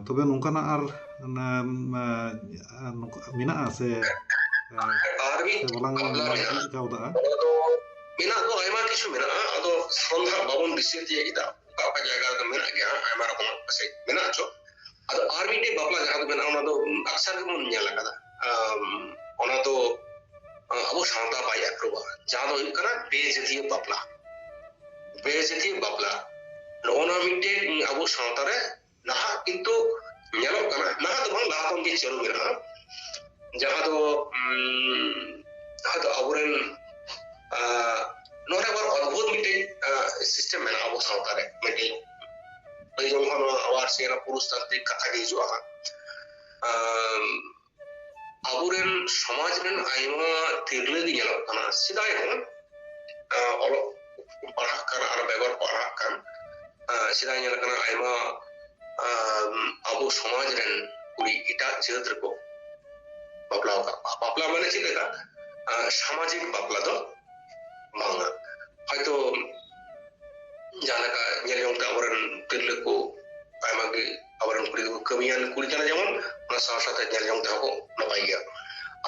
ᱛᱚᱵᱮ ᱱᱚᱝᱠᱟᱱᱟᱜ ᱟᱨ ᱢᱮᱱᱟᱜᱼᱟ ᱥᱮ ᱟᱨ ᱥᱮ ᱢᱤᱫ ᱵᱟᱞᱟᱝ ᱵᱟᱯᱞᱟ ᱢᱮᱱᱟᱜᱼᱟ, ᱠᱟᱣᱫᱟ? ᱚᱱᱟ ᱫᱚ ᱢᱮᱱᱟᱜ ᱫᱚ ᱟᱭᱢᱟ ᱠᱤᱪᱷᱩ ᱢᱮᱱᱟᱜᱼᱟ, ᱟᱫᱚ ᱥᱚᱱᱫᱷᱟ ᱵᱟᱵᱚᱱ ᱫᱤᱥᱟᱹ ᱛᱤᱭᱳᱜ ᱮᱫᱟ ᱚᱠᱟ ᱚᱠᱟ ᱡᱟᱭᱜᱟ ᱨᱮᱫᱚ ᱢᱮᱱᱟᱜ ᱜᱮᱭᱟ ᱟᱭᱢᱟ ᱨᱚᱠᱚᱢᱟᱜ ᱯᱟᱥᱮᱡ ᱢᱮᱱᱟᱜ ᱪᱚ᱾ ᱟᱫᱚ ᱟᱨ ᱢᱤᱫᱴᱮᱡ ᱵᱟᱯᱞᱟ ᱡᱟᱦᱟᱸ ᱫᱚ ᱢᱮᱱᱟᱜᱼᱟ ᱚᱱᱟ ᱫᱚ ᱟᱠᱥᱟᱨ ᱜᱮᱵᱚᱱ ᱧᱮᱞ ᱟᱠᱟᱫᱟ, ᱚᱱᱟ ᱫᱚ ᱟᱵᱚ ᱥᱟᱶᱛᱟ ᱵᱟᱭ ᱟᱯᱨᱩᱵᱟ, ᱡᱟᱦᱟᱸ ᱫᱚ ᱦᱩᱭᱩᱜ ᱠᱟᱱᱟ ᱵᱮᱡᱟᱹᱛᱤᱭᱟᱹ ᱵᱟᱯᱞᱟ᱾ ᱵᱮᱡᱟᱹᱛᱤᱭᱟᱹ ᱵᱟᱯᱞᱟ ᱱᱚᱜᱼᱚ ᱱᱚᱣᱟ ᱢᱤᱫᱴᱮᱡ ᱟᱵᱚ ᱥᱟᱶᱛᱟ ᱨᱮ ᱱᱟᱦᱟᱜ ᱠᱤᱱᱛᱩ ᱧᱮᱞᱚᱜ ᱠᱟᱱᱟ, ᱱᱟᱦᱟᱜ ᱫᱚ ᱵᱟᱝ ᱞᱟᱦᱟ ᱠᱷᱚᱱ ᱜᱮ ᱪᱟᱹᱞᱩ ᱢᱮᱱᱟᱜᱼᱟ, ᱡᱟᱦᱟᱸ ᱫᱚ ᱟᱵᱚᱨᱮᱱ ᱱᱚᱰᱮ ᱟᱵᱟᱨ ᱚᱫᱽᱵᱷᱩᱛ ᱢᱤᱫᱴᱮᱡ ᱥᱤᱥᱴᱮᱢ ᱢᱮᱱᱟᱜᱼᱟ ᱟᱵᱚ ᱥᱟᱶᱛᱟ ᱨᱮ, ᱢᱤᱫᱴᱮᱡ ᱞᱟᱹᱭ ᱡᱚᱝ ᱦᱚᱸ ᱱᱚᱣᱟ ᱟᱵᱟᱨ ᱥᱮ ᱯᱩᱨᱩᱥᱛᱟᱱᱛᱨᱤᱠ ᱠᱟᱛᱷᱟ ᱜᱮ ᱦᱤᱡᱩᱜᱼᱟ ᱦᱟᱸᱜ᱾ ᱟᱵᱚᱨᱮᱱ ᱥᱚᱢᱟᱡᱽ ᱨᱮᱱ ᱟᱭᱢᱟ ᱛᱤᱨᱞᱟᱹ ᱜᱮ ᱧᱮᱞᱚᱜ ᱠᱟᱱᱟ ᱥᱮᱫᱟᱭ ᱠᱷᱚᱱ ᱚᱞᱚᱜ ᱯᱟᱲᱦᱟᱜ ᱠᱟᱱ ᱟᱨ ᱵᱮᱜᱚᱨ ᱯᱟᱲᱦᱟᱜ ᱠᱟᱱ, ᱥᱮᱫᱟᱭ ᱧᱮᱞ ᱠᱟᱱᱟ ᱟᱭᱢᱟ ᱟᱵᱚ ᱥᱚᱢᱟᱡᱽ ᱨᱮᱱ ᱠᱩᱲᱤ ᱮᱴᱟᱜ ᱡᱟᱹᱛ ᱨᱮᱠᱚ ᱵᱟᱯᱞᱟ ᱟᱠᱟᱫ ᱠᱚᱣᱟ᱾ ᱵᱟᱯᱞᱟ ᱢᱟᱱᱮ ᱪᱮᱫ ᱞᱮᱠᱟ ᱥᱟᱢᱟᱡᱤᱠ ᱵᱟᱯᱞᱟ ᱫᱚ ᱵᱟᱝᱟ, ᱦᱚᱭᱛᱳ ᱡᱟᱦᱟᱸ ᱞᱮᱠᱟ ᱧᱮᱞ ᱡᱚᱝ ᱛᱮ ᱟᱵᱚᱨᱮᱱ ᱛᱤᱨᱞᱟᱹ ᱠᱚ ᱟᱭᱢᱟ ᱜᱮ ᱟᱵᱚᱨᱮᱱ ᱠᱩᱲᱤ ᱫᱚᱠᱚ ᱠᱟᱹᱢᱤᱭᱟᱱ ᱠᱩᱲᱤ ᱠᱟᱱᱟ ᱡᱮᱢᱚᱱ, ᱚᱱᱟ ᱥᱟᱶ ᱥᱟᱶᱛᱮ ᱧᱮᱞ ᱡᱚᱝ ᱛᱮᱦᱚᱸ ᱠᱚ ᱱᱟᱯᱟᱭ ᱜᱮᱭᱟ᱾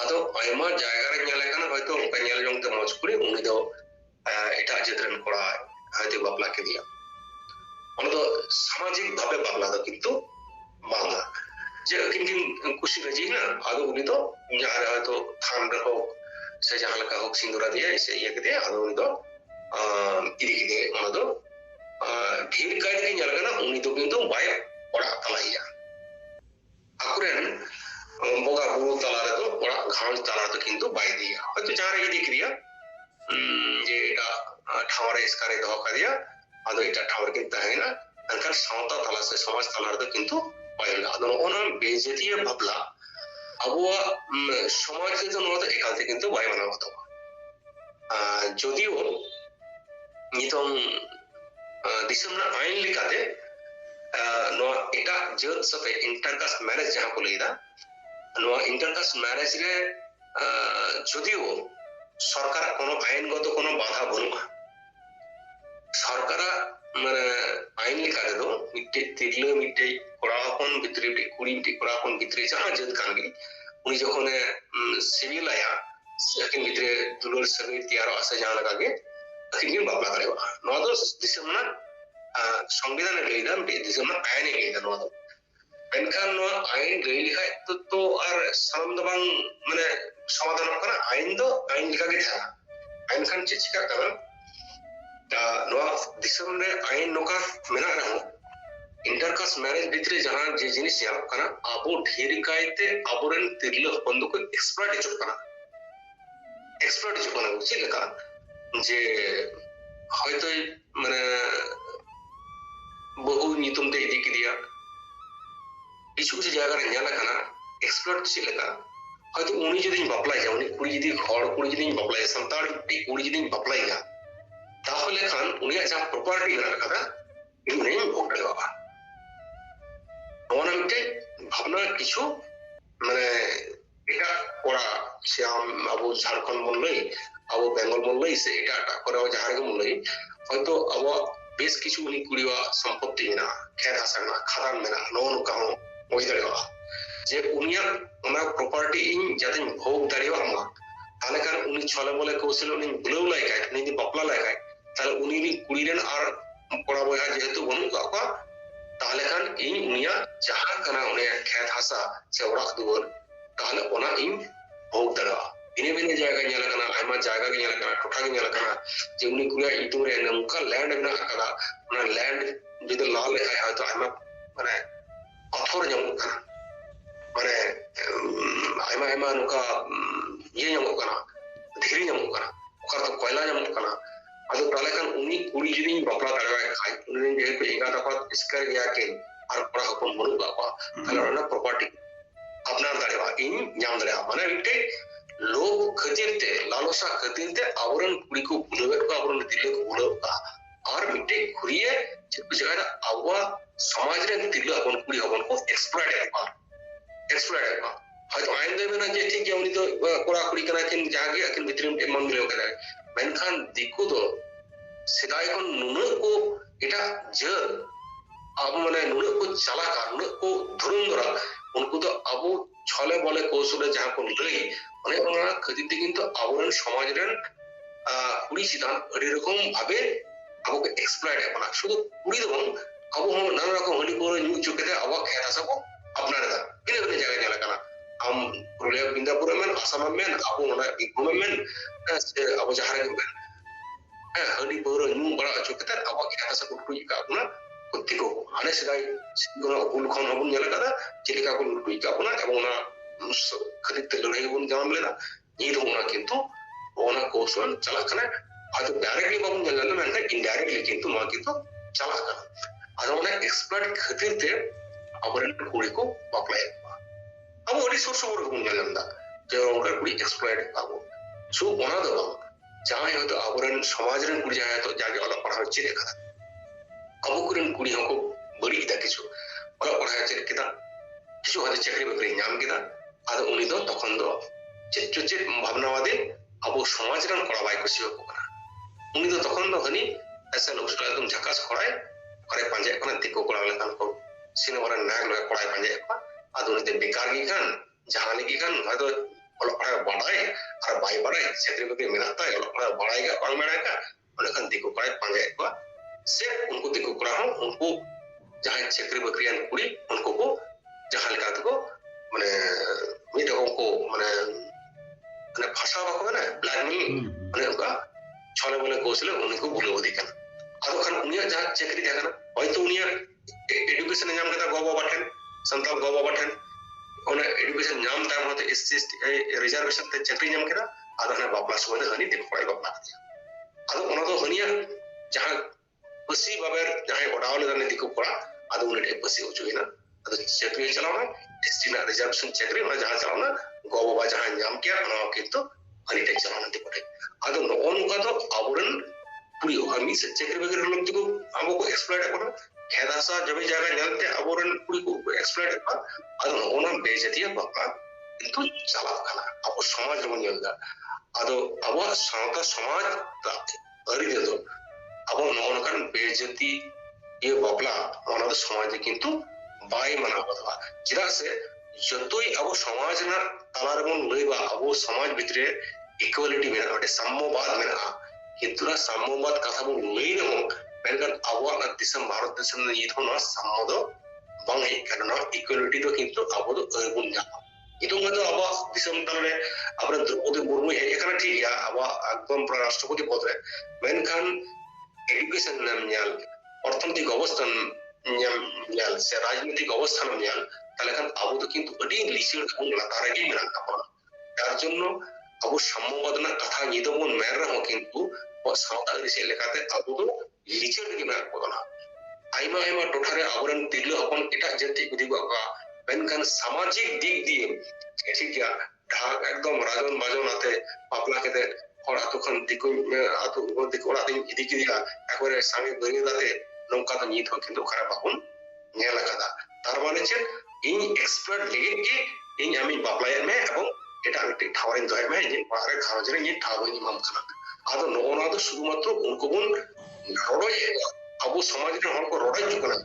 ᱟᱫᱚ ᱟᱭᱢᱟ ᱡᱟᱭᱜᱟ ᱨᱮ ᱧᱮᱞ ᱟᱠᱟᱱᱟ ᱦᱚᱭᱛᱳ ᱚᱱᱠᱟ ᱧᱮᱞ ᱡᱚᱝ ᱛᱮ ᱢᱚᱡᱽ ᱠᱩᱲᱤ ᱩᱱᱤ ᱫᱚ ᱮᱴᱟᱜ ᱡᱟᱹᱛ ᱨᱮᱱ ᱠᱚᱲᱟ ᱦᱚᱭᱛᱳ ᱵᱟᱯᱞᱟ ᱠᱮᱫᱮᱭᱟ, ᱚᱱᱟ ᱫᱚ ᱥᱟᱢᱟᱡᱤᱠ ᱵᱷᱟᱵᱮ ᱵᱟᱯᱞᱟ ᱫᱚ ᱠᱤᱱᱛু ᱵᱟᱝᱟ, ᱡᱮ ᱟᱹᱠᱤᱱ ᱠᱤᱱ ᱠᱩᱥᱤ ᱨᱟᱹᱡᱤᱭᱮᱱᱟ ᱟᱫᱚ ᱩᱱᱤ ᱫᱚ ᱡᱟᱦᱟᱸ ᱨᱮ ᱦᱚᱭᱛᱳ ᱛᱷᱟᱱ ᱨᱮ ᱦᱳᱠ ᱥᱮ ᱡᱟᱦᱟᱸ ᱞᱮᱠᱟ ᱦᱳᱠ ᱥᱤᱸᱫᱩᱨ ᱟᱫᱮᱭᱟᱭ ᱥᱮ ᱤᱭᱟᱹ ᱠᱮᱫᱮᱭᱟ, ᱟᱫᱚᱩᱱᱤ ᱫᱚ ᱤᱫᱤ ᱠᱮᱫᱮᱭᱟ, ᱚᱱᱟ ᱫᱚ ᱰᱷᱮᱨ ᱠᱟᱭ ᱛᱮᱜᱮ ᱧᱮᱞ ᱠᱟᱱᱟ ᱩᱱᱤ ᱫᱚ ᱠᱤᱱᱛᱩ ᱵᱟᱭ ᱚᱲᱟᱜ ᱛᱟᱞᱟᱭᱮᱭᱟ᱾ ᱟᱠᱚᱨᱮᱱ ᱵᱚᱸᱜᱟ ᱵᱩᱨᱩ ᱛᱟᱞᱟ ᱨᱮᱫᱚ ᱚᱲᱟᱜ ᱜᱷᱟᱨᱚᱸᱡᱽ ᱛᱟᱞᱟ ᱨᱮᱫᱚ ᱠᱤᱱᱛᱩ ᱵᱟᱭ ᱤᱫᱤᱭᱟ, ᱦᱚᱭᱛᱳ ᱡᱟᱦᱟᱸ ᱨᱮ ᱤᱫᱤ ᱠᱮᱫᱮᱭᱟ ᱡᱮ ᱮᱴᱟᱜ ᱴᱷᱟᱶ ᱨᱮ ᱮᱥᱠᱟᱨᱮ ᱫᱚᱦᱚ ᱠᱟᱫᱮᱭᱟ, ᱟᱫᱚ ᱮᱴᱟᱜ ᱴᱷᱟᱶ ᱨᱮᱠᱤᱱ ᱛᱟᱦᱮᱸᱱᱟ, ᱮᱱᱠᱷᱟᱱ ᱥᱟᱶᱛᱟ ᱛᱟᱞᱟ ᱥᱮ ᱥᱚᱢᱟᱡᱽ ᱛᱟᱞᱟ ᱨᱮᱫᱚ ᱠᱤᱱᱛᱩ ᱵᱟᱭ ᱦᱩᱭᱩᱜᱼᱟ᱾ ᱟᱫᱚ ᱱᱚᱜᱼᱚ ᱱᱚᱣᱟ ᱵᱮᱡᱟᱹᱛᱤᱭᱟᱹ ᱵᱟᱯᱞᱟ ᱟᱵᱚᱣᱟᱜ ᱥᱚᱢᱟᱡᱽ ᱨᱮᱫᱚ ᱱᱚᱣᱟ ᱫᱚ ᱮᱠᱟᱞᱛᱮ ᱠᱤᱱᱛᱩ ᱵᱟᱭ ᱢᱟᱱᱟᱣ ᱵᱟᱛᱟᱣᱟ᱾ ᱡᱚᱫᱤও ᱱᱤᱛᱚᱝ ᱫᱤᱥᱚᱢ ᱨᱮᱱᱟᱜ ᱟᱹᱭᱤᱱ ᱞᱮᱠᱟᱛᱮ ᱱᱚᱣᱟ ᱮᱴᱟᱜ ᱡᱟᱹᱛ ᱥᱟᱛᱮ ᱤᱱᱴᱟᱨᱠᱟᱥᱴ ᱢᱮᱨᱮᱡᱽ ᱡᱟᱦᱟᱸ ᱠᱚ ᱞᱟᱹᱭᱫᱟ, ᱱᱚᱣᱟ ᱤᱱᱴᱟᱨᱠᱟᱥᱴ ᱢᱮᱨᱮᱡᱽ ᱨᱮ ᱡᱚᱫᱤও সরকার কোনো আইনগত কোনো বাধা বানুগᱼᱟ, সরকারাᱜ মানে আইন লেখা ᱛᱮᱫᱚ ᱢᱤᱫᱴᱮᱡ ᱛᱤᱨᱞᱟᱹ ᱢᱤᱫᱴᱮᱡ ᱠᱚᱲᱟ ᱦᱚᱯᱚᱱ ᱵᱷᱤᱛᱨᱤ ᱢᱤᱫᱴᱮᱡ ᱠᱩᱲᱤ ᱢᱤᱫᱴᱮᱡ ᱠᱚᱲᱟ ᱦᱚᱯᱚᱱ ᱵᱷᱤᱛᱨᱤ ᱡᱟᱦᱟᱸ ᱡᱟᱹᱛ ᱠᱟᱱ ᱜᱮ ᱩᱱᱤ ᱡᱚᱠᱷᱚᱱᱮ ᱥᱤᱵᱤᱞᱟᱭᱟ ᱟᱹᱠᱤᱱ ᱵᱷᱤᱛᱨᱤ ᱫᱩᱞᱟᱹᱲ ᱥᱟᱹᱜᱟᱹᱭ ᱛᱮᱭᱟᱨᱚᱜᱼᱟ ᱥᱮ ᱡᱟᱦᱟᱸ ᱞᱮᱠᱟ ᱜᱮ ᱟᱹᱠᱤᱱ ᱠᱤᱱ ᱵᱟᱯᱞᱟ ᱫᱟᱲᱮᱭᱟᱜᱼᱟ᱾ ᱱᱚᱣᱟ ᱫᱚ ᱫᱤᱥᱚᱢ ᱨᱮᱱᱟᱜ সংবিধানে ᱞᱟᱹᱭᱫᱟ, ᱢᱤᱫᱴᱮᱡ ᱫᱤᱥᱚᱢ ᱨᱮᱱᱟᱜ ᱟᱭᱤᱱᱮ ᱞᱟᱹᱭᱫᱟ ᱱᱚᱣᱟ ᱫᱚ। ᱢᱮᱱᱠᱷᱟᱱ ᱱᱚᱣᱟ ᱟᱭᱤᱱ ᱞᱟᱹᱭ ᱞᱮᱠᱷᱟᱡ ᱛᱚ ᱟᱨ ᱥᱟᱱᱟᱢ ᱫᱚ ᱵᱟᱝ ᱢᱟᱱᱮ ᱥᱚᱢᱟধানᱚᱜ ᱠᱟᱱᱟ, ᱟᱭᱤᱱ ᱫᱚ ᱟᱭᱤᱱ ᱞᱮᱠᱟᱜᱮ ᱛᱟᱦᱮᱱᱟ। ᱮᱱᱠᱷᱟᱱ ᱪᱮᱫ ᱪᱤᱠᱟᱹᱜ ᱠᱟᱱᱟ, ᱱᱚᱣᱟ ᱫᱤᱥᱚᱢ ᱨᱮ ᱟᱭᱤᱱ ᱱᱚᱝᱠᱟ ᱢᱮᱱᱟᱜ ᱨᱮᱦᱚᱸ इंटरकास्ट मैरिज भितरे जहां जे जिनिस ᱧᱮᱞᱚᱜ ᱠᱟᱱᱟ ᱟᱵᱚ ᱰᱷᱮᱨ ᱠᱟᱭᱛᱮ ᱟᱵᱚᱨᱮᱱ ᱛᱤᱨᱞᱟᱹ ᱦᱚᱯᱚᱱ ᱫᱚᱠᱚ ᱮᱠᱥᱯᱞᱚᱭᱴ ᱦᱤᱡᱩᱜ ᱠᱟᱱᱟ। ᱮᱠᱥᱯᱞᱚᱭᱴ ᱦᱤᱡᱩᱜ ᱠᱟᱱᱟ ᱪᱮᱫ ᱞᱮᱠᱟ ᱡᱮ হয়তো মানে বহু ᱧᱩᱛᱩᱢ ᱛᱮ ᱤᱫᱤ ᱠᱮᱫᱮᱭᱟ, কিছু কিছু জায়গা রে ᱧᱮᱞ ᱟᱠᱟᱱᱟ এক্সপ্লয়েট ᱪᱮᱫ ᱞᱮᱠᱟ, হয়তো উনি যদি বাপলাইয়া উনি কুড়ি যদি হড় কুড়ি যদি বাপলাইয়া সান্তাড় কুড়ি যদি বাপলাইয়া তাহলে খান উনিয়াᱜ ᱡᱟᱦᱟᱸ ᱯᱨᱚᱯᱟᱨᱴᱤ ᱢᱮᱱᱟᱜ ᱟᱠᱟᱫᱟ উনি ভোগ দাঁড়াবা। ᱱᱚᱣᱟ ᱢᱤᱫᱴᱮᱡ ভাবনা কিছু মানে এটা করা সে আবু ঝাড়খণ্ড বন লই আবু বেঙ্গল বন লই সে এটা এটা করে ᱡᱟᱦᱟᱸ ᱨᱮᱜᱮ ᱵᱚᱱ ᱞᱟᱹᱭ হয়তো ᱟᱵᱚᱣᱟᱜ বেশ কিছু উনি কুড়িᱣᱟᱜ সম্পত্তি ᱢᱮᱱᱟᱜᱼᱟ, ᱠᱷᱮᱛ ᱦᱟᱥᱟ ᱢᱮᱱᱟᱜᱼᱟ, ᱠᱷᱟᱫᱟᱱ ᱢᱮᱱᱟᱜᱼᱟ, ᱱᱚᱜᱼᱚ ᱱᱚᱝᱠᱟ ᱦᱚᱸ ᱦᱩᱭ ᱫᱟᱲᱮᱭᱟᱜᱼᱟ ᱡᱮ ᱩᱱᱤᱭᱟᱜ ᱚᱱᱟ ᱯᱨᱚᱯᱟᱨᱴᱤ ᱤᱧ ᱡᱟᱛᱮᱧ ᱵᱷᱳᱜ ᱫᱟᱲᱮᱭᱟᱜ ᱢᱟ, ᱛᱟᱦᱞᱮ ᱠᱷᱟᱱ ᱩᱱᱤ ᱪᱷᱚᱞᱮ ᱵᱚᱞᱮ ᱠৌশলে উনি বুলেও লাই খায় উনি যদি বাপলা লাই খায় তাহলে উনি কুড়ি রেন আর কড়া বয়হা যেহেতু বনুক ᱠᱟᱜ ᱠᱚᱣᱟ তাহলে খান ᱤᱧ ᱩᱱᱤᱭᱟᱜ ᱡᱟᱦᱟᱸ ᱠᱟᱱᱟ ᱩᱱᱤᱭᱟᱜ ᱠᱷᱮᱛ ᱦᱟᱥᱟ ᱥᱮ ᱚᱲᱟᱜ ᱫᱩᱣᱟᱹᱨ ᱛᱟᱦᱞᱮ ᱚᱱᱟ ᱤᱧ ᱵᱷᱳᱜ ᱫᱟᱲᱮᱭᱟᱜᱼᱟ। ᱵᱷᱤᱱᱟᱹ ᱵᱷᱤᱱᱟᱹ ᱡᱟᱭᱜᱟ ᱧᱮᱞ ᱟᱠᱟᱱᱟ, ᱟᱭᱢᱟ ᱡᱟᱭᱜᱟ ᱜᱮ ᱧᱮᱞ ᱟᱠᱟᱱᱟ, ᱴᱚᱴᱷᱟ ᱜᱮ ᱧᱮᱞ ᱟᱠᱟᱱᱟ ᱡᱮ ᱩᱱᱤ ᱠᱩᱲᱤᱭᱟᱜ ᱧᱩᱛᱩᱢ ᱨᱮ ᱱᱚᱝᱠᱟ ᱞᱮন্ড ᱢᱮᱱᱟᱜ ᱟᱠᱟᱫᱟ, ᱚᱱᱟ ᱞᱮন্ড ᱡᱩᱫᱤ ᱞᱟ ᱞᱮᱠᱷᱟᱡ ᱦᱚᱭতো ᱟᱭᱢᱟ মানে পাথর ᱧᱟᱢᱚᱜ ᱠᱟᱱᱟ, মানে আয়মা আয়মা ᱱᱚᱝᱠᱟ ইয়ে ᱧᱟᱢᱚᱜ ᱠᱟᱱᱟ, ᱫᱷᱤᱨᱤ ᱧᱟᱢᱚᱜ ᱠᱟᱱᱟ, ᱚᱠᱟ ᱫᱚ ᱠᱚᱭᱞᱟ ᱧᱟᱢᱚᱜ ᱠᱟᱱᱟ। ᱟᱫᱚ ᱛᱟᱦᱞᱮ ᱠᱷᱟᱱ ᱩᱱᱤ ᱠᱩᱲᱤ ᱡᱩᱫᱤᱧ ᱵᱟᱯᱞᱟ ᱫᱟᱲᱮᱭᱟᱭ ᱠᱷᱟᱡ ᱩᱱᱤ ᱡᱮᱦᱮᱛᱩ ᱮᱸᱜᱟᱛ ᱟᱯᱟᱛ ᱮᱥᱠᱟᱨ ᱜᱮᱭᱟ ᱠᱤᱱ ᱟᱨ ᱠᱚᱲᱟ ᱦᱚᱯᱚᱱ ᱵᱟᱹᱱᱩᱜ ᱠᱟᱜ ᱠᱚᱣᱟ, ᱛᱟᱦᱞᱮ ᱚᱱᱟ ᱯᱨᱚᱯᱟᱨᱴᱤ ᱟᱯᱱᱟᱨ ᱫᱟᱲᱮᱭᱟᱜᱼᱟ, ᱤᱧ ᱧᱟᱢ ᱫᱟᱲᱮᱭᱟᱜᱼᱟ। ᱢᱟᱱᱮ ᱢᱤᱫᱴᱮᱡ লোভ খাতির তে লালসা খাতির তে আবরণ কুড়ি কো ভুলেবেট কো আবরণ তিলে কো ভুলেও কা আর মিটে ঘুরিয়ে ᱪᱮᱫ জায়গা আবহাওয়া সমাজ রে তিলে হপন কুড়ি হপন কো এক্সপ্লয়েট এক্সপ্লয়েট হয়তো আইন দেবে না যে ঠিক যে উনি তো কোড়া কুড়ি কানা কিন জাগে আকিন ভিতরে মন মিলেও কানা মেনখান দিকু তো সেদাই কোন নুনাᱹᱜ কো এটা ᱡᱟᱹᱛ अब माने नुन को चला का नुन को धुरंधरा उनको तो अब छले बले कौशले जहां को लई माने ओना खदिते किंतु आवरण समाज रेन कुड़ी चितान अड़ी रकम भाबे अब को एक्सप्लॉइट है बना शुद्ध कुड़ी दो अब हम नाना रकम हडी को न्यू चुके थे अब खेरा सब अपना दा इन इन जगह जला कना हम पुरुलिया बिंदापुर में असम में अब ओना इगुम में अब जहां में हडी बोरो न्यू बड़ा चुके थे अब खेरा सब कुड़ी का अपना कुत्ती को आने सिदाई सिंगोना उल खान हबुन जला कदा चिलिका को कुड़ी का अपना एवं ना खरीदते लड़ाई बुन जाम लेना ये तो ओना किंतु ओना कौशल चला कना ಅದು ಡೈರೆಕ್ಟ್ಲಿ ಬಾಬು ಜಲ್ಲ ಮೆಂಟ ಇಂಡೈರೆಕ್ಟ್ಲಿ किंतु मा किंतु चला कना ಅದು ओना एक्सपर्ट खतीरते ಅವರನ್ನ ಕುಳಿಕೋ ಬಾಪ್ಲೈ अब ओडी सोर्स और गुण जलंदा जे ओकर कुड़ी एक्सप्लॉइट आबो सो ओना दो जहां है तो आवरण समाज रन कुड़ी जाए तो जाके अलग पढ़ा चिरे कदा अब कुरन कुड़ी को बड़ी दा किछु अलग पढ़ा चिरे किदा किछु हदे चाकरी बकरी नाम किदा आद उनी दो तखन दो चित भावनावादी अब समाज रन कड़ा बाय को सियो को उनी तो तखन दो हनी ऐसा लोग एकदम झकास खड़ाय करे पांजे कना दिको कोला लेकान को सिनेमा नाग लगे कोड़ाय पांजे को आदुनिते बेकार की खान जहां की खान हयतो ओला पड़ा बाड़ाय और बाय बाड़ाय छेत्री बकरी मिनाता है ओला पड़ा बाड़ाय का पांग मेड़ा का ओले खान दिको कोड़ाय पांजे को से उनको दिको कोड़ा हो उनको जहां छेत्री बकरियान कुड़ी उनको को जहां का को माने मिटो को माने भाषा बाको ना ब्लैकमेल माने उनका छले बोले कौशल उनको भूले दिखन आदो खान उनिया जहां चाकरी देखना हयतो उनिया एजुकेशन नाम कता गो बाबा ठन संताल गो बाबा ठन ओना एजुकेशन नाम टाइम होते एससी रिजर्वेशन ते चाकरी नाम करा आदो ना बापला समय हनी दिख पड़े बापला आदो ओना तो हनिया जहां पसी बाबर जहां ओडावले दने दिको पड़ा आदो उने पसी होचुइना आदो चाकरी चलावना एससी ना रिजर्वेशन चाकरी ओना जहां चलावना गो बाबा जहां नाम किया ओना किंतु हनी टे चलावना दिको आदो नोनुका तो आवरण पुरी हमी से चाकरी वगैरह लोग को हमको को एक्सप्लॉइट करना खेदासा जब जगह जानते आवरण पुरी को एक्सप्लॉइट कर आदो ओना बेइज्जती बापा किंतु चला खाना अब समाज में नियलदा आदो अब सावता समाज अरि दे दो अब नोनकन बेइज्जती ये बापला ओना तो समाज किंतु बाय मना बदवा जिदा से जतोई अब समाज ना तलारमन लइबा अब समाज भितरे इक्वालिटी में ना सम्मोवाद में ना किंतु ना सम्मोवाद कथा बो लई रहो मेनकन अब दिसम भारत दिसम ने ये तो ना सम्मोदो बंग है करना इक्वालिटी तो किंतु अब तो अर्बन जा itu nggak tuh apa disem tale apa Draupadi Murmu ya karena ठीक ya apa একদম রাষ্ট্রপতি পদে মেনখান এডুকেশন নাম নিয়াল অর্থনৈতিক অবস্থান নিয়াল সে রাজনৈতিক অবস্থান নিয়াল তাহলে খান আবু তো কিন্তু আদি লিচের এবং লাতারে কি মেনা কাপড় তার জন্য আবু সম্মবদনা কথা নিদবন মের রহ কিন্তু সাউথ আগ্রিসে লেখাতে আবু তো লিচের কি মেনা কাপড় না আইমা আইমা টোঠারে আবরণ তিরলে হপন এটা জাতি গুদি বাবা मेनखान सामाजिक दिक दिए ठीक है ढाक एकदम राजन बाजन आते पापला के और आतो खन दिको आतो दिको आते इदी की दिया एकबारे सांगे बनी दाते नौका तो नीत हो किंतु खराब बाहुन नेला कदा तार माने चे इन एक्सपर्ट लेगे कि इन आमी बापलाय में এবং এটা একটি ঠাওয়ারিন দয় में যে পারে খাওয়াজরে নি ঠাওয়ারি মাম খানা আদো নোনা তো শুধুমাত্র উनको গুণ রড়ই আবু সমাজের হল কো রড়ই চুকনা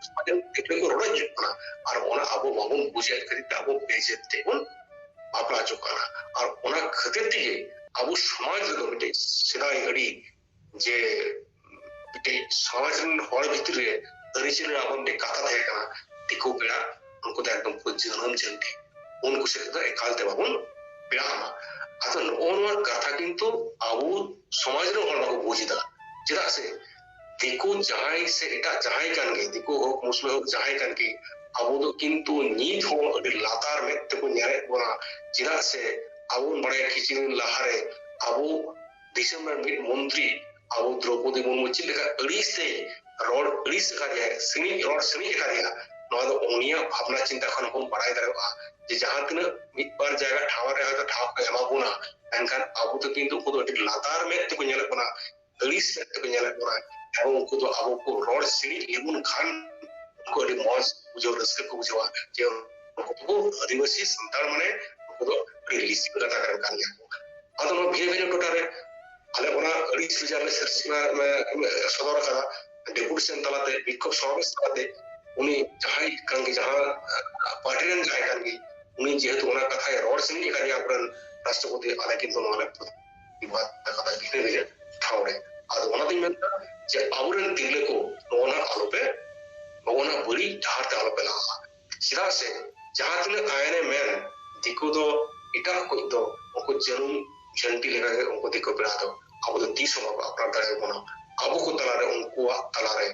সমাজের কেটে কো রড়ই চুকনা আর ওনা আবু বাবুন বুঝে করি আবু বেজেতে উন বাপলা চুকানা আর ওনা খাতির দিকে আবু সমাজ তো বিটে সিধাই গড়ি যে বিটে সমাজের হল ভিতরে অরিজিনাল আবনতে কথা থাকে না দিকো পেড়া उनको तो एकदम कुछ जनम जंती उनको से तो एकालते बाबुन पेड़ा हमा आता ओनवा कथा किंतु आबू समाज रे हल बाबू बुझिदा जेदा से दिको जहाई से एटा जहाई कान गे दिको हो मुस्लिम हो जहाई कान की आबू तो किंतु नीत हो अडी लातार में तो न्याय बना जेदा से आबू बड़े किचिन लहारे आबू दिसंबर में मंत्री आबू द्रौपदी मुर्मू चिलेका अड़ी से रोड अड़ी से का दिया सिनी रोड सिनी का दिया नवा तो ओनिया भावना चिंता खन हम बढ़ाई दरेगा जे जहां तिना मित बार जायगा ठावर रहा तो ठाव के एमाबुना एनखान आबू तो किंतु को अडी लातार में तो न्याय बना अड़ी से तो न्याय बना এবং উनको तो आबू को रोड सिनी लेबुन खान को अडी मौज बुझो रस्क को बुझवा जे उनको आदिवासी संतान माने उनको तो रिलीज करता कर कानिया अदनो भेवे टोटारे अले ओना अडी सुजाले सर्चिना में सदर करा डेपुटेशन तलाते विक्षोभ समावेश तलाते उनी जहां कांगे जहां पार्टी रन जहां कांगे उनी जेहेतु ओना कथा रोड सनी का दिया अपन राष्ट्रपति आले किंतु नोले बात कथा गिने रे ठावरे आदो ओना दिन में जे आवरन तिरले को ओना आलोपे ओना बड़ी झार ते आलोपे ला सिरा से जहां तिने आयने में दिको दो इटा को दो उनको जरूर जंटी लगा के उनको दिको पेड़ा दो अब तो 30 होगा अपना तरह बना अब को तला रे उनको तला रे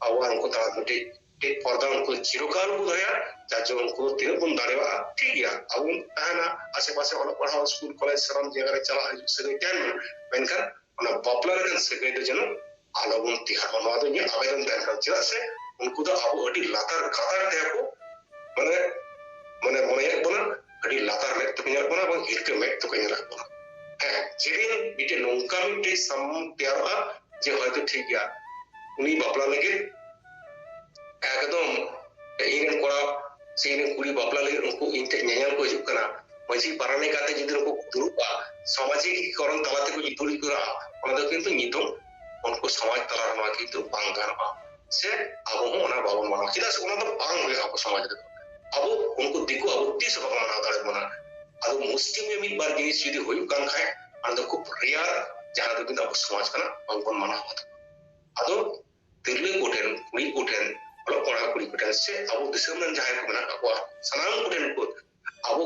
अब उनको तला मिट्टी एक पर्दा उनको चिरकाल को दया जाजो उनको तीन बुन दारेवा ठीक है अब ताना आसे-पासे वाला पढ़ाओ स्कूल कॉलेज सरम जगह रे चला सगे त्यान मेनकर ओना पॉपुलर कन सगे तो जनो आलोबन तिहार ओना तो ये आवेदन तय कर चला से उनको तो अब अडी लातार खातार ते को माने माने मोने बना अडी लातार में तो कन्या बना बन हिरके में तो कन्या बना है जेरिन बिटे नोंका मिटे सम त्यारा जे হয়তো ঠিক গিয়া উনি বাপলা লাগে একদম ইরেন করা সেইনে কুড়ি বাপলা লাগে উनको ইনতে ᱧᱮᱧᱮᱞ को हिजुग कना मजी पाराने काते जिदर को दुरुबा सामाजिककरण तलाते को इपुरी करा ओना दो किंतु नितों उनको समाज तला मा किंतु बांग गानबा से अब ओना बाबन माना किदा से ओना दो बांग हुए अब समाज रे अब उनको दिको अब 30 बाबन माना दाड़े मना अब मुस्लिम में मिद बार जिनिस जुदी होय कान खाय अंद को रिया जहां दो किंतु अब समाज कना बांगबन माना होता अदो तिरले कोटेन कुड़ी कोटेन ᱚᱞᱚᱜ ᱯᱟᱲᱦᱟᱣ ᱠᱩᱲᱤ ᱠᱚᱴᱷᱮᱱ ᱥᱮ ᱟᱵᱚ ᱫᱤᱥᱚᱢ ᱨᱮᱱ ᱡᱟᱦᱟᱸᱭ ᱠᱚ ᱢᱮᱱᱟᱜ ᱠᱚᱣᱟ ᱥᱟᱱᱟᱢ ᱠᱚᱴᱷᱮᱱ ᱠᱚ ᱟᱵᱚ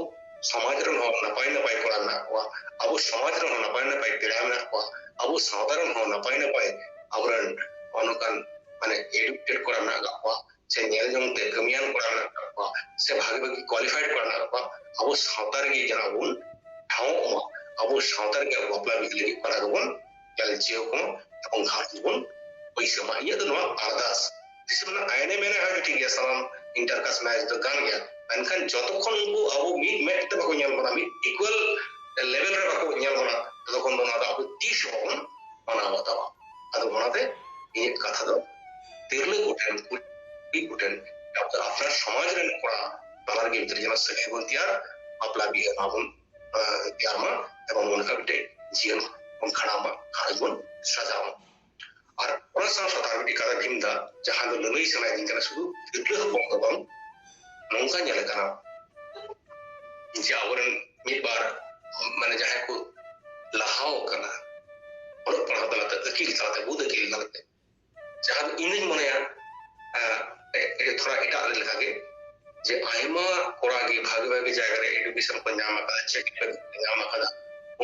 ᱥᱚᱢᱟᱡᱽ ᱨᱮᱱ ᱦᱚᱲ ᱱᱟᱯᱟᱭ ᱱᱟᱯᱟᱭ ᱠᱚᱲᱟ ᱢᱮᱱᱟᱜ ᱠᱚᱣᱟ ᱟᱵᱚ ᱥᱚᱢᱟᱡᱽ ᱨᱮᱱ ᱦᱚᱲ ᱱᱟᱯᱟᱭ ᱱᱟᱯᱟᱭ ᱯᱮᱲᱟ ᱢᱮᱱᱟᱜ ᱠᱚᱣᱟ ᱟᱵᱚ ᱥᱟᱶᱛᱟ ᱨᱮᱱ ᱦᱚᱲ ᱱᱟᱯᱟᱭ ᱱᱟᱯᱟᱭ ᱟᱵᱚᱨᱮᱱ ᱚᱱᱠᱟᱱ ᱢᱟᱱᱮ ᱮᱰᱩᱠᱮᱴᱮᱰ ᱠᱚᱲᱟ ᱢᱮᱱᱟᱜ ᱠᱚᱣᱟ ᱥᱮ ᱧᱮᱞ ᱡᱚᱝ ᱛᱮ ᱠᱟᱹᱢᱤᱭᱟᱱ ᱠᱚᱲᱟ ᱢᱮᱱᱟᱜ ᱠᱚᱣᱟ ᱥᱮ ᱵᱷᱟᱜᱤ ᱵᱷᱟᱜᱤ ᱠᱳᱣᱟᱞᱤফᱟᱭᱰ ᱠᱚᱲᱟ ᱢᱮᱱᱟᱜ ᱠᱚᱣᱟ ᱟᱵᱚ ᱥᱟᱶᱛᱟ ᱨᱮᱜᱮ ᱡᱟᱦᱟᱸ ᱵᱚᱱ ᱴᱷᱟᱶ ᱮᱢᱟ ᱟᱵᱚ ᱥᱟᱶᱛᱟ ᱨᱮᱜᱮ ᱵᱟᱯᱞᱟ ᱵᱤᱦᱟᱹ ᱞᱟᱹᱜᱤᱫ ᱠᱚᱲᱟ ᱜᱮᱵᱚᱱ ᱪᱟᱞᱪᱤᱭᱟᱹ ᱠᱚ ᱮᱵᱚᱝ ᱜᱷᱟᱴ ᱵᱚᱱ ᱯᱚᱭᱥᱟ ᱢᱟ ᱤᱭᱟᱹ ᱫᱚ ᱱᱚᱣᱟ ᱟᱨᱫᱟᱥ जिसमें आयने मैंने है ठीक है सामान इंटरकास्ट मैच तो गान गया मेनखान जतक्षण उनको अब मिड मैच ते बाको ᱧᱮᱞ बना मिड इक्वल लेवल रे बाको ᱧᱮल बना ततक्षण दोना अब 30 बन बना बतावा अदो बनाते ये कथा दो तिरले कोठेन कुड़ी कोठेन আপনার সমাজ রে কোড়া তালার গে ভিতরে যেন সখী বন তিয়ার আপলা বিয়ে মাবন তিয়ারমা এবং উনকা বিটে জীবন কোন খাড়ামা খাড়াইবন সাজাও और orang sama satar di kata bimda jahan do lelai sana jin kana sudu title bong ko bang nongka nyala kana jawaran midbar mane jahay ko lahao kana orang pernah dalat akil talate bud akil talate jahan ini mane ya थोड़ा एटा लगे जे आयमा कोड़ा गे भागे भागे जायगा रे education को ᱧᱟᱢ ᱟᱠᱟᱫᱟ ᱪᱮᱫ ᱧᱟᱢ ᱟᱠᱟᱫᱟ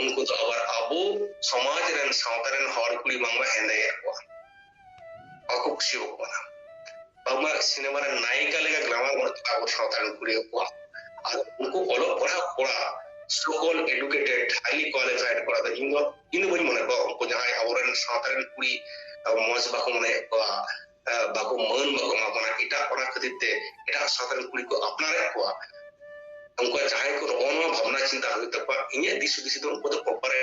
उनको तो अबर अबो समाज रन सावता रन हर कुड़ी बांगबा हेंदे को ako खुशी हो बना बाबा सिनेमा रे नायिका लेगा ग्लैमर बन अब सावता रन कुड़ी को और उनको ओलो पढ़ा कोड़ा सोकॉल एजुकेटेड हाईली क्वालिफाइड कोड़ा द इन बनी मने को उनको जहां अबरन सावता रन कुड़ी मौज बाको मने को बाको मन बाको मापना इटा कोड़ा खदिते इटा सावता रन कुड़ी को अपना रे को उनको चाहे को रोनो भावना चिंता हुई तब इन्हें दिस दिस तो उनको तो प्रॉपर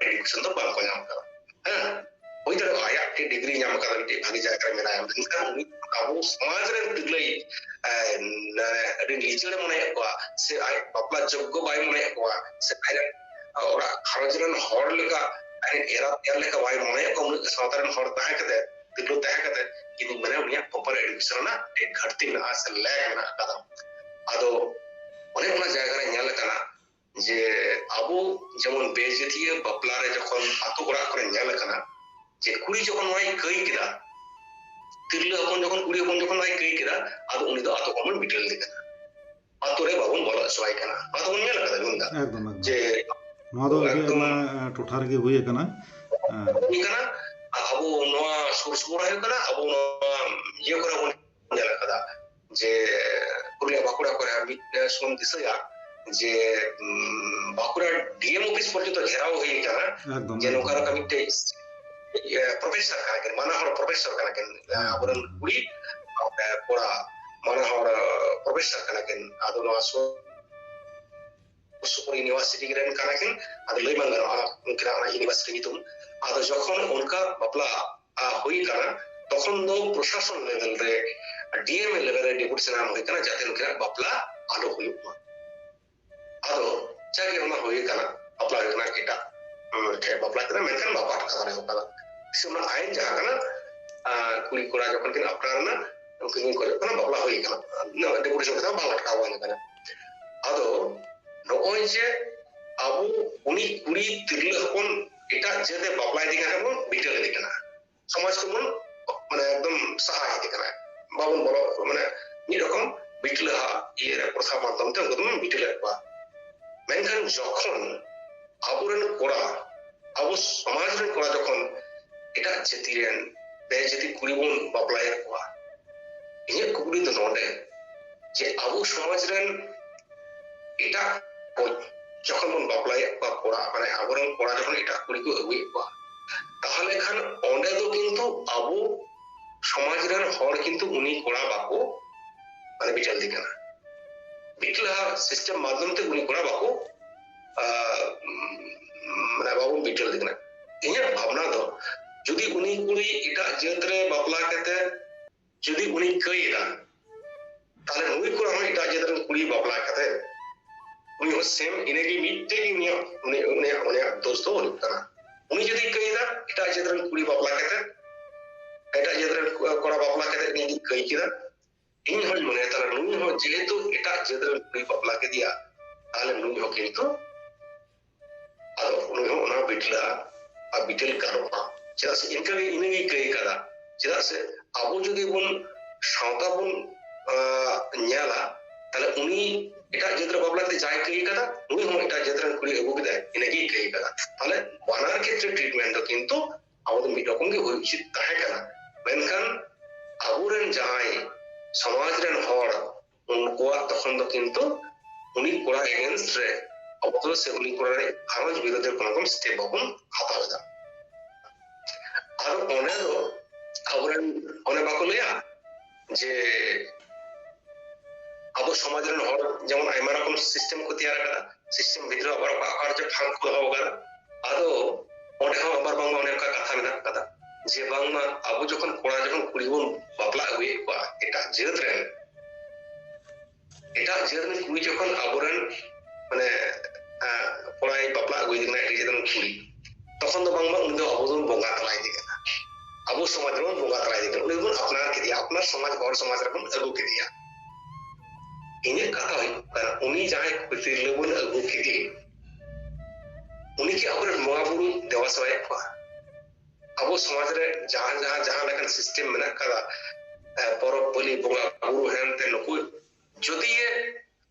एजुकेशन तो बांको नाम का है वही तरह आया के डिग्री नाम का बिटे भागी जाकर मेरा हम इनका अब समाज रे डिग्री रे लीचर मने को से आई पपला जग्गो बाई मने को से आइला और खरजरन हर लेका आई एरा एरा लेका बाई मने को साधारण हर ताहे कते दिलो ताहे कते कि मने उनिया प्रॉपर एजुकेशन ना एक घटती ना से लैग ना कदम आदो অনেক অনেক জায়গায় ᱧᱮᱞ কানা যে আবু যেমন বেজেতিয়ে বাপলারে যখন আতো করা করে ᱧᱮᱞ কানা যে কুড়ি যখন ওই কই কিরা তিরলে যখন যখন কুড়ি যখন ওই কই কিরা আর উনি তো আতো কমন বিটেল দিকা আতরে বাবন বলা সবাই কানা আতো ᱧᱮᱞ কাদা গুন্দা একদম যে নোয়া দো একদম টোঠার গে হই কানা ই কানা আবু নোয়া সুরসুরা হই কানা আবু নোয়া ইয়ে করা বন ᱧᱮᱞ কাদা যে পুরুলিয়া বাঁকুড়া করে আমি শুন দিছে যে বাঁকুড়া ডিএম অফিস পর্যন্ত ঘেরাও হয়ে গেল যে নৌকার কমিটি প্রফেসর কানেন মানা হল প্রফেসর কানেন আবরণ কুড়ি পড়া মানা হল প্রফেসর কানেন আদো আসো সুপুর ইউনিভার্সিটি রেন কানেন আদো লই বাঙ্গার উনকা ইউনিভার্সিটি নিতুম আদো যখন উনকা বাপলা হই কানা তখন দো প্রশাসন লেভেল রে डीएम लेवल रे डेपुटेशन नाम होय कना जाते उनका बापला आलो होय आदो चाहे ओना होय कना बापला कना केटा के बापला कना मेनखान बापा कना होय कना सिमना आइन जा कना ᱠᱩᱲᱤ ᱠᱚᱲᱟ ᱡᱚᱠᱷᱚᱱ ᱠᱤᱱ ᱟᱯᱱᱟᱨᱱᱟ ᱩᱱᱠᱤᱱ ᱠᱤᱱ ᱠᱷᱚᱡᱚᱜ ᱠᱟᱱᱟ ᱵᱟᱯᱞᱟ ᱦᱩᱭ ᱠᱟᱱᱟ ᱰᱮᱯᱩᱴᱮᱥᱚᱱ ᱠᱟᱛᱷᱟ ᱵᱟᱝ ᱟᱴᱠᱟᱣ ᱠᱟᱱᱟ ᱟᱫᱚ ᱱᱚᱜᱼᱚᱭ ᱡᱮ ᱟᱵᱚ ᱩᱱᱤ ᱠᱩᱲᱤ ᱛᱤᱨᱞᱟᱹ ᱦᱚᱯᱚᱱ ᱮᱴᱟᱜ ᱡᱟᱹᱛᱮ ᱵᱟᱯᱞᱟ ᱤᱫᱤ ᱠᱟᱱᱟ ᱵᱚᱱ ᱵᱤᱴᱟᱹ ᱤᱫᱤ ᱠᱟᱱᱟ ᱥᱚᱢᱟᱡᱽ ᱠᱷᱚᱱ ᱢᱟᱱᱮ ᱮᱠᱫᱚᱢ ᱥᱟᱦᱟ ᱤᱫᱤ ᱠᱟᱱᱟ babon bolo mane ni rokom bitla iye protha madhyam te unko bitla kwa menkan jokhon aburen kora abu samaj ren kora jokhon eta jati ren be jati kuri bon baplaya kwa inya kuri do node je abu samaj ren eta jokhon bon baplaya kwa kora mane aburen kora jokhon eta kuri ko agui kwa তাহলে খান onde do kintu abu সমাজ রের হড় কিন্তু উনি কোড়া বাকো মানে বিচার দিকে না বিটলা system মাধ্যমতে উনি কোড়া বাকো মানে বাবু বিচার দিকে না ইয়া ভাবনা তো যদি উনি কুড়ি এটা জেতরে বাপলা কেতে যদি উনি কইরা তাহলে উনি কোড়া হয় এটা জেতরে কুড়ি বাপলা কেতে উনি ও সেম ইনেগি মিটে উনি উনি উনি উনি দোস্ত হল না উনি যদি কইরা এটা জেতরে কুড়ি বাপলা কেতে এটা জেদরে করা বাপলা কেটে নিয়ে কই কিরা ইন হল মনে তাহলে নুই হো যেহেতু এটা জেদরে কুড়ি বাপলা কে দিয়া তাহলে নুই হো কিন্তু আর নুই হো না বিটলা আর বিটেল কারবা যেটা সে ইনকা ইনেগি কই কাদা যেটা সে আবু যদি বন সাঁওতা বন নিয়ালা তাহলে উনি এটা জেদরে বাপলা তে যাই কই কাদা নুই হো এটা জেদরে কুড়ি আগু কেদা ইনেগি কই কাদা তাহলে বানার ক্ষেত্রে ট্রিটমেন্ট কিন্তু আমাদের মিড রকম গে হই উচিত তাহে কানা menkan aburen jahai samaj ren hor unkuak tokhon do kintu uni kora against re obodo se uni kora re gharanj birodhe kono rokom step babon hataw eda aro one do aburen one bako leya je abo samaj ren hor jemon aima rokom system ko tiyar kada system bhitore abar akar je phang ko hobo kada ado one ho abar bang one ka katha mena kada যে বাংলা আবু যখন কোড়া যখন কুড়ি বোন বাপলা আগুয়ে কোয়া এটা জেদ rain এটা জেদ রেন কুড়ি যখন আবুরেন মানে কোড়াই বাপলা আগুয়ে দিনা এটা জেদ রেন কুড়ি তখন তো বাংলা উনি তো আবুদন বঙ্গা তালাই দিকে না আবু সমাজ রেন বঙ্গা তালাই দিকে উনি বল আপনার কে দিয়া আপনার সমাজ ঘর সমাজ রকম আগু কে দিয়া ইনি কথা হই উনি যাই তিরলে বল আগু কে দিয়ে উনি কি আবুরেন মহাপুরু দেওয়া সবাই কোয়া ᱟᱵᱚ ᱥᱚᱢᱟᱡ ᱨᱮ ᱡᱟᱦᱟᱸ ᱞᱮᱠᱟᱱ ᱥᱤᱥᱴᱮᱢ ᱢᱮᱱᱟᱜ ᱠᱟᱫᱟ ᱯᱚᱨᱚᱵ ᱯᱟᱹᱞᱤ ᱵᱚᱸᱜᱟ ᱵᱩᱨᱩ ᱦᱮᱱᱛᱮ ᱱᱩᱠᱩ ᱡᱩᱫᱤ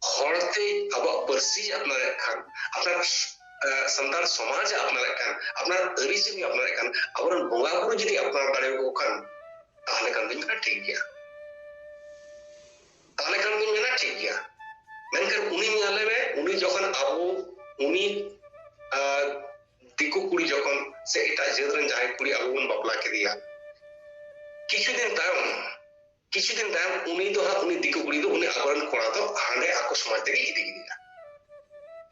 ᱦᱚᱲᱛᱮ ᱟᱵᱚᱣᱟᱜ ᱯᱟᱹᱨᱥᱤ ᱟᱯᱱᱟᱨᱮᱫ ᱠᱷᱟᱱ ᱟᱯᱱᱟর ᱥᱟᱱᱛᱟᱲ ᱥᱚᱢᱟᱡ ᱟᱯᱱᱟᱨᱮᱫ ᱠᱷᱟᱱ ᱟᱯᱱᱟর ᱟᱹᱨᱤᱪᱟᱹᱞᱤ ᱟᱯᱱᱟᱨᱮᱫ ᱠᱷᱟᱱ ᱟᱵᱚᱨᱮᱱ ᱵᱚᱸᱜᱟ ᱵᱩᱨᱩ ᱡᱩᱫᱤ ᱟᱯᱱᱟর ᱫᱟᱲᱮᱭᱟᱠᱚ ᱠᱷᱟᱱ তাহলে খান দিন ঠিক গিয়া তাহলে খান দিন মেনা ঠিক গিয়া মেনকার উনি ᱧᱮᱞᱮᱢᱮ উনি যখন আবু উনি দিকু কুড়ি যখন সে এটা জেদরেন যাই কুড়ি আবু বন বাপলা কে দিয়া কিছুদিন তায়ম উনি তো উনি দিকু কুড়ি তো উনি আবরণ কোড়া তো হাঁডে আকো সমাজ থেকে ইদি গিয়া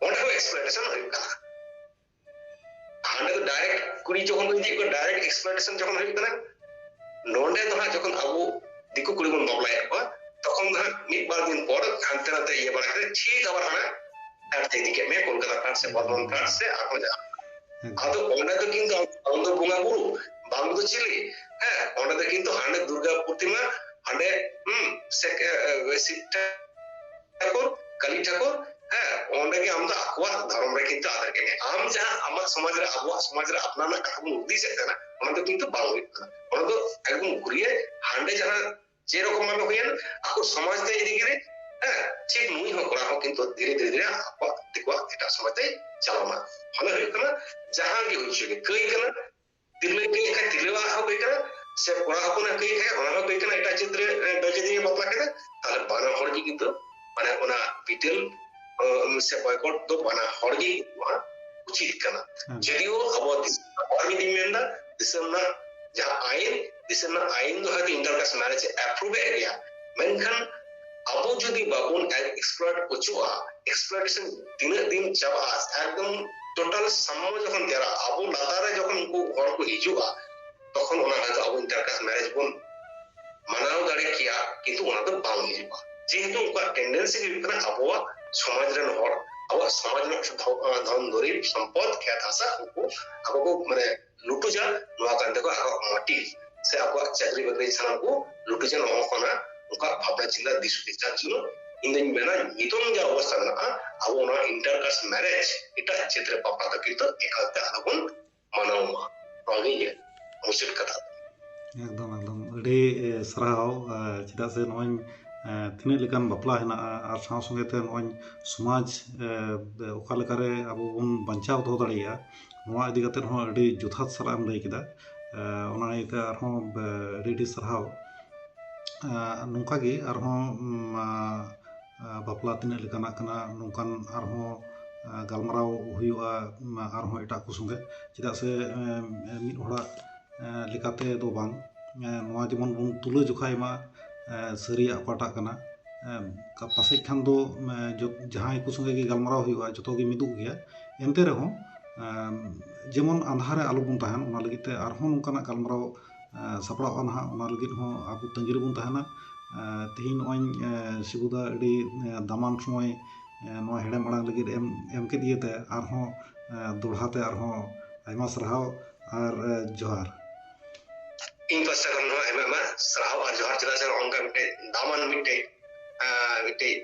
ওটা এক্সপ্লয়টেশন হই কানা হাঁডে তো ডাইরেক্ট কুড়ি যখন ইদি কো ডাইরেক্ট এক্সপ্লয়টেশন যখন হই কানা নোডে তো যখন আবু দিকু কুড়ি বন বাপলা কো তখন মিড বার দিন পর হানতে নাতে ইয়ে বাড়া করে ঠিক আবার হানা কাটতে দিকে মে কলকাতা কাট সে বর্ধমান কাট সে আকো যা আদো ওটা তো কিন্তু অন্ধ বঙ্গা গুরু বাংলা তো ছিলি হ্যাঁ ওটা তো কিন্তু হান্ডে দুর্গা প্রতিমা হান্ডে ঠাকুর কালী ঠাকুর হ্যাঁ ওটা কি আমরা আকুয়া ধর্ম রে কিন্তু আদার কেনে আম যা আমার সমাজ রে আবুয়া সমাজ রে আপনার না কাকু উদ্দি সে না ওটা তো কিন্তু বাংলা ওটা তো একদম ঘুরিয়ে হান্ডে যারা যে রকম ভাবে হইয়েন আকু সমাজ তে এদিকে রে হ্যাঁ ঠিক নুই হোক করা হোক কিন্তু ধীরে ধীরে ধীরে আকুয়া দেখবা এটা সমাজ তে চালানা হলে হই কানা जहां की हुई चुके कई कना तिरले के का तिरलेवा हो कई कना से कोड़ा को ना कई है ओना कई कना এটা চিত্র বেজে দিয়ে বাপলা কেন তাহলে বানা হড়গি কিন্তু মানে ওনা বিটেল সে বয়কট তো বানা হড়গি উচিত কানা যদিও আবার আমি দিমেন্ডা দিসনা যা আইন দিসনা আইন তো হয়তো ইন্টারকাস্ট ম্যারেজ অ্যাপ্রুভ এরিয়া মেনখান আবু যদি বাবুন এক্সপ্লয়েট কোচুয়া এক্সপ্লয়টেশন দিনে দিন চাবা একদম টোটাল সাম্য যখন যারা আবু লাতারে যখন উনকু হড় কো হিজুয়া তখন ওনা হয়তো আবু ইন্টারকাস্ট ম্যারেজ বন মানাও দাঁড়ে কিয়া কিন্তু ওনা তো বাং হিজুয়া যেহেতু উনকা টেন্ডেন্সি বিকনা আবুয়া সমাজ রেন হড় আবুয়া সমাজ রেন ধন দরিব সম্পদ খ্যাত হাসা উনকু আবু মানে লুটু যা নোয়া কান দেখো মাটি से आबुआ चाकरी बाकरी सानाम को लुटु जन होना उनका भावना चिंता दिस दिस जुनो इन दिन मेना नितों जा अवस्था ना अब ना इंटरकास्ट मैरिज इटा क्षेत्र पापा तक तो एकालते आलगुन मानवमा बागी ये मुश्किल कथा एकदम एकदम अड़ी सराव चिदा से नोय तीन लेकान बापला हेना और साव संगेते नोय समाज ओका लेकारे अब बन बंचाव दो दाड़िया नोआ इदि कते हो अड़ी जुथात सलाह एम लई किदा ओना इते आरहों अड़ी सराव नोंका गे आरहों बापला तीन लेकाना कना नोंकान आरहों गालमराव हुयुआ आरहों एटा को संगे चिदा से मिद होड़ा लेकाते दो बांग नोआ जेमन बन तुला जोखाय मा सरिया अकाटा कना पासे खान दो जहां को संगे गे गालमराव हुयुआ जतो गे मिदुग गया एनते रहो जेमन आंधारे आलो बन ताहन ओना लगिते आरहों नोंकाना गालमराव सापड़ा ना ओना लगित हो आबु तंगिर बन ताहना तिहिन नोय सिबुदा अड़ी दामान समय नोआ हेड़ेम अड़ांग लगित एम के दिएते आरहों दोड़हाते आरहों आयमा सराव और जोहार इन पासा करना एमएमा सराव और जोहार चला से उनका मिटे दामन मिटे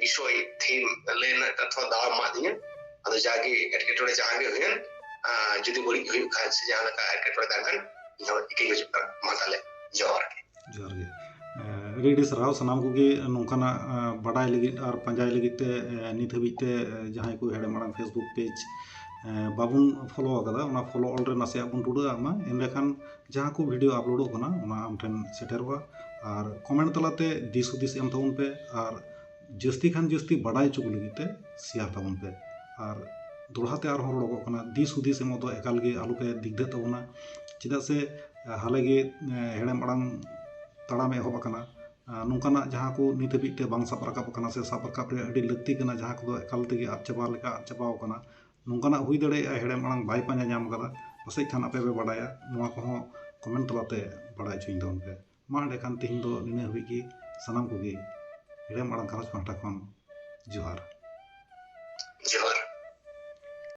विषय थीम लेना तत्व दाम मादिया अदो जागी एटकेटोड़े जागे हुयन जुदी बोली हुई खास से जाना का एटकेटोड़े दागन यो इके जुका माताले जोहार गे रेडी सराव सनाम को गे नोंकाना बडाय लगित और पंजाय लगित ते नित हबिते जहां को हेड़े मांग फेसबुक पेज बाबुन फॉलो आकादा ओना फॉलो ऑलरे नासे आबुन टुडा आमा एंडेखान जहां को वीडियो अपलोड होना ओना आमठन सेटरवा और कमेंट तलाते दिस हुदिस एम ताबुन पे और जस्ती खान जस्ती बडाय चुक लगिते शेयर ताबुन पे और दोड़हाते और रोड़ो कना दिस हुदिस एम दो एकाल गे आलु पे दिगदे ताबुना चिदा से हाले गे हेड़ेम अड़ांग ताड़ाम एहब आकाना नोंकाना जहां को नित हबिते बांग साब राकाब आकाना से साब राकाब रे अड़ी लक्ति कना जहां को एकाल तेगे आद चाबा लेका आद चाबाव कना नोंकाना हुई दड़े हेड़ेम अड़ांग बाय पांजा नाम कदा पासे खान आपे पे बडाया नोआ को हो कमेंट तलाते बडाय चुइन दन पे मा एंडेखान तिहिन दो निने हबि गे सनाम को गे हेड़ेम अड़ांग खारज पाहटा खन जोहार।